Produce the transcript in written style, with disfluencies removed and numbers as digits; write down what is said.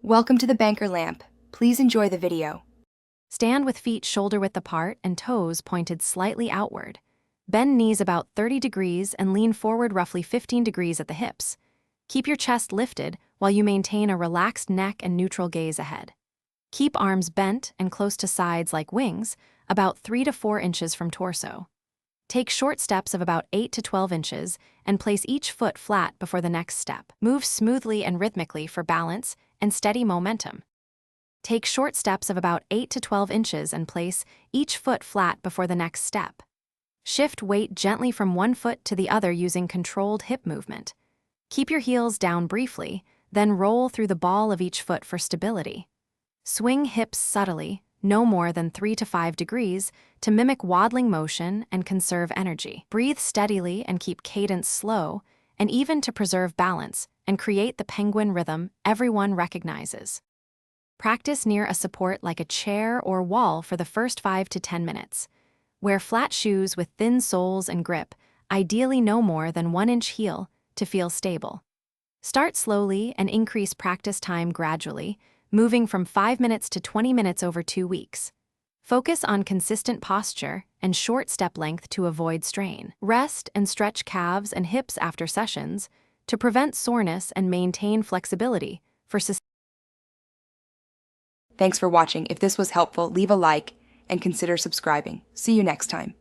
Welcome to the banker lamp. Please enjoy the video. Stand with feet shoulder-width apart and toes pointed slightly outward. Bend knees about 30 degrees and lean forward roughly 15 degrees at the hips. Keep your chest lifted while you maintain a relaxed neck and neutral gaze ahead. Keep arms bent and close to sides like wings, about 3 to 4 inches from torso. Take short steps of about 8 to 12 inches and place each foot flat before the next step. Move smoothly and rhythmically for balance and steady momentum. Take short steps of about 8 to 12 inches and place each foot flat before the next step. Shift weight gently from one foot to the other using controlled hip movement. Keep your heels down briefly, then roll through the ball of each foot for stability. Swing hips subtly, no more than 3 to 5 degrees, to mimic waddling motion and conserve energy. Breathe steadily and keep cadence slow, and even to preserve balance and create the penguin rhythm everyone recognizes. Practice near a support like a chair or wall for the first 5 to 10 minutes. Wear flat shoes with thin soles and grip, ideally no more than 1-inch heel, to feel stable. Start slowly and increase practice time gradually, moving from 5 minutes to 20 minutes over 2 weeks. Focus on consistent posture and short step length to avoid strain. Rest and stretch calves and hips after sessions to prevent soreness and maintain flexibility for Thanks for watching. If this was helpful, leave a like and consider subscribing. See you next time.